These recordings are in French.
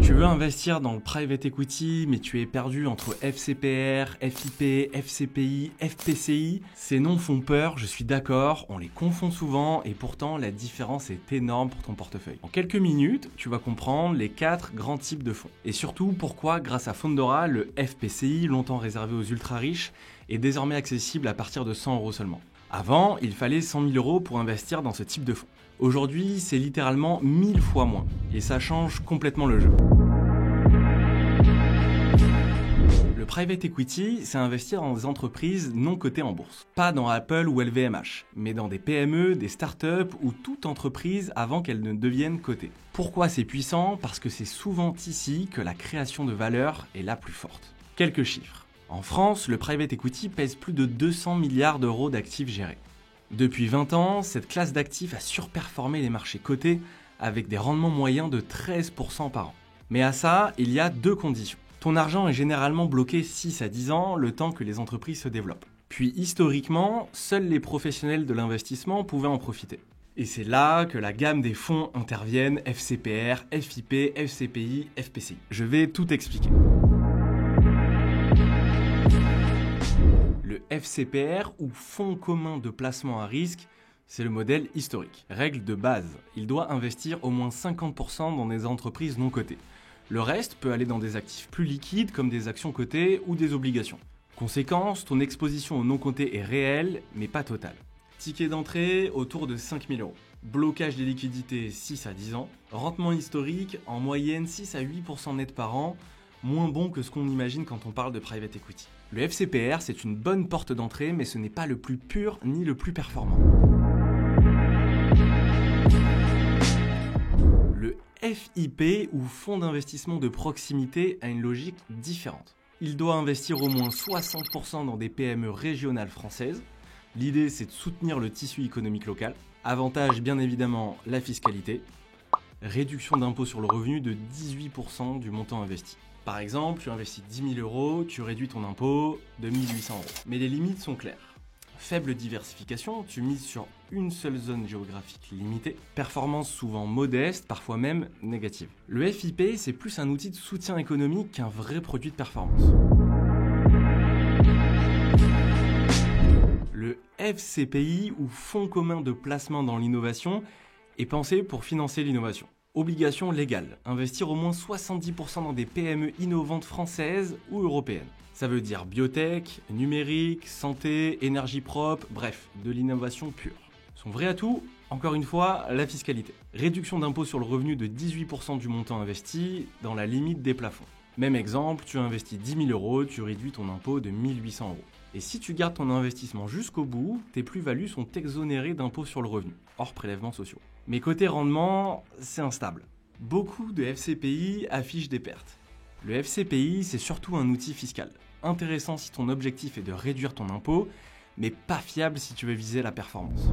Tu veux investir dans le private equity, mais tu es perdu entre FCPR, FIP, FCPI, FPCI. Ces noms font peur, je suis d'accord, on les confond souvent et pourtant la différence est énorme pour ton portefeuille. En quelques minutes, tu vas comprendre les 4 grands types de fonds. Et surtout pourquoi, grâce à Fondora, le FPCI, longtemps réservé aux ultra riches, est désormais accessible à partir de 100 € seulement. Avant, il fallait 100 000 € pour investir dans ce type de fonds. Aujourd'hui, c'est littéralement 1000 fois moins. Et ça change complètement le jeu. Le private equity, c'est investir dans des entreprises non cotées en bourse. Pas dans Apple ou LVMH, mais dans des PME, des startups ou toute entreprise avant qu'elles ne deviennent cotées. Pourquoi c'est puissant? Parce que c'est souvent ici que la création de valeur est la plus forte. Quelques chiffres. En France, le private equity pèse plus de 200 milliards d'euros d'actifs gérés. Depuis 20 ans, cette classe d'actifs a surperformé les marchés cotés avec des rendements moyens de 13% par an. Mais à ça, il y a 2 conditions. Ton argent est généralement bloqué 6 à 10 ans, le temps que les entreprises se développent. Puis historiquement, seuls les professionnels de l'investissement pouvaient en profiter. Et c'est là que la gamme des fonds interviennent, FCPR, FIP, FCPI, FPCI. Je vais tout expliquer. Le FCPR, ou Fonds commun de placement à risque, c'est le modèle historique. Règle de base, il doit investir au moins 50% dans des entreprises non cotées. Le reste peut aller dans des actifs plus liquides comme des actions cotées ou des obligations. Conséquence, ton exposition aux non cotés est réelle, mais pas totale. Ticket d'entrée autour de 5 000 €. Blocage des liquidités 6 à 10 ans. Rendement historique en moyenne 6 à 8% net par an. Moins bon que ce qu'on imagine quand on parle de private equity. Le FCPR, c'est une bonne porte d'entrée, mais ce n'est pas le plus pur ni le plus performant. Le FIP, ou Fonds d'investissement de proximité, a une logique différente. Il doit investir au moins 60% dans des PME régionales françaises. L'idée, c'est de soutenir le tissu économique local. Avantage, bien évidemment, la fiscalité. Réduction d'impôt sur le revenu de 18% du montant investi. Par exemple, tu investis 10 000 €, tu réduis ton impôt de 1 800 €. Mais les limites sont claires. Faible diversification, tu mises sur une seule zone géographique limitée. Performance souvent modeste, parfois même négative. Le FIP, c'est plus un outil de soutien économique qu'un vrai produit de performance. Le FCPI, ou Fonds commun de placement dans l'innovation, est pensé pour financer l'innovation. Obligation légale, investir au moins 70% dans des PME innovantes françaises ou européennes. Ça veut dire biotech, numérique, santé, énergie propre, bref, de l'innovation pure. Son vrai atout, encore une fois, la fiscalité. Réduction d'impôt sur le revenu de 18% du montant investi dans la limite des plafonds. Même exemple, tu investis 10 000 €, tu réduis ton impôt de 1 800 €. Et si tu gardes ton investissement jusqu'au bout, tes plus-values sont exonérées d'impôt sur le revenu, hors prélèvements sociaux. Mais côté rendement, c'est instable. Beaucoup de FCPI affichent des pertes. Le FCPI, c'est surtout un outil fiscal. Intéressant si ton objectif est de réduire ton impôt, mais pas fiable si tu veux viser la performance.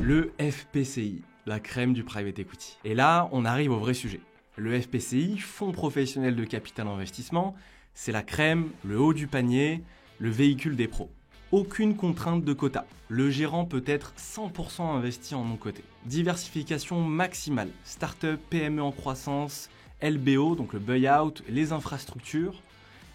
Le FPCI, la crème du private equity. Et là, on arrive au vrai sujet. Le FPCI, Fonds professionnel de capital investissement, c'est la crème, le haut du panier, le véhicule des pros. Aucune contrainte de quota. Le gérant peut être 100% investi en non coté. Diversification maximale. Start-up, PME en croissance, LBO, donc le buy-out, les infrastructures.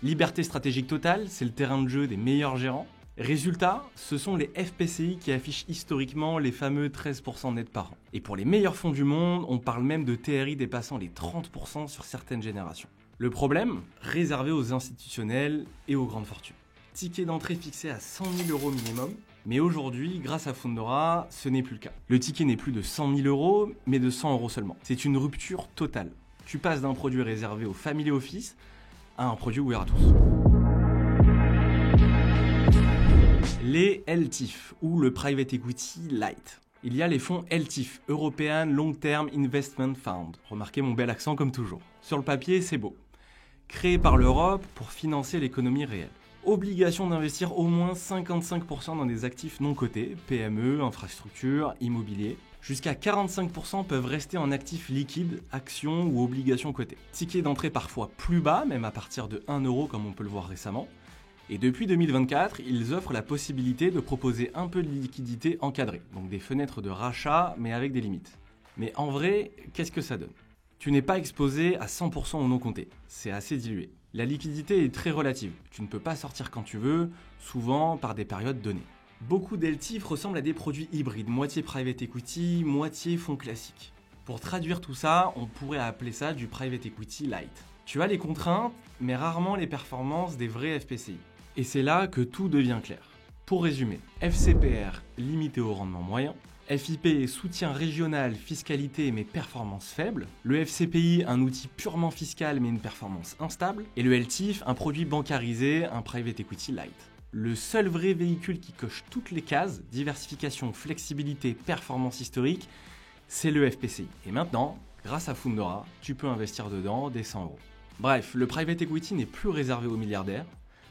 Liberté stratégique totale, c'est le terrain de jeu des meilleurs gérants. Résultat, ce sont les FPCI qui affichent historiquement les fameux 13% net par an. Et pour les meilleurs fonds du monde, on parle même de TRI dépassant les 30% sur certaines générations. Le problème, réservé aux institutionnels et aux grandes fortunes. Ticket d'entrée fixé à 100 000 € minimum, mais aujourd'hui, grâce à Fondora, ce n'est plus le cas. Le ticket n'est plus de 100 000 €, mais de 100 € seulement. C'est une rupture totale. Tu passes d'un produit réservé aux family office à un produit ouvert à tous. Les LTIF, ou le Private Equity Light. Il y a les fonds LTIF, European Long Term Investment Fund. Remarquez mon bel accent comme toujours. Sur le papier, c'est beau. Créé par l'Europe pour financer l'économie réelle. Obligation d'investir au moins 55% dans des actifs non cotés, PME, infrastructures, immobilier. Jusqu'à 45% peuvent rester en actifs liquides, actions ou obligations cotées. Ticket d'entrée parfois plus bas, même à partir de 1 € comme on peut le voir récemment. Et depuis 2024, ils offrent la possibilité de proposer un peu de liquidité encadrée, donc des fenêtres de rachat mais avec des limites. Mais en vrai, qu'est-ce que ça donne? Tu n'es pas exposé à 100% au non compté, c'est assez dilué. La liquidité est très relative, tu ne peux pas sortir quand tu veux, souvent par des périodes données. Beaucoup d'LTIF ressemblent à des produits hybrides, moitié private equity, moitié fonds classique. Pour traduire tout ça, on pourrait appeler ça du private equity light. Tu as les contraintes, mais rarement les performances des vrais FPCI. Et c'est là que tout devient clair. Pour résumer, FCPR limité au rendement moyen, FIP soutien régional, fiscalité mais performance faible, le FCPI un outil purement fiscal mais une performance instable, et le LTIF un produit bancarisé, un private equity light. Le seul vrai véhicule qui coche toutes les cases, diversification, flexibilité, performance historique, c'est le FPCI. Et maintenant, grâce à Fundora, tu peux investir dedans dès 100 euros. Bref, le private equity n'est plus réservé aux milliardaires.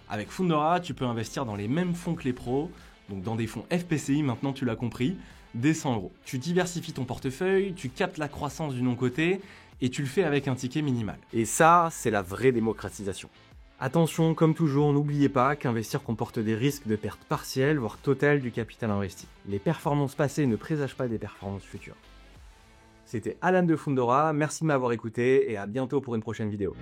Avec Fundora, tu peux investir dans les mêmes fonds que les pros, donc dans des fonds FPCI, maintenant tu l'as compris, dès 100 euros. Tu diversifies ton portefeuille, tu captes la croissance du non-coté et tu le fais avec un ticket minimal. Et ça, c'est la vraie démocratisation. Attention, comme toujours, n'oubliez pas qu'investir comporte des risques de perte partielle, voire totale du capital investi. Les performances passées ne présagent pas des performances futures. C'était Alan de Fundora, merci de m'avoir écouté et à bientôt pour une prochaine vidéo.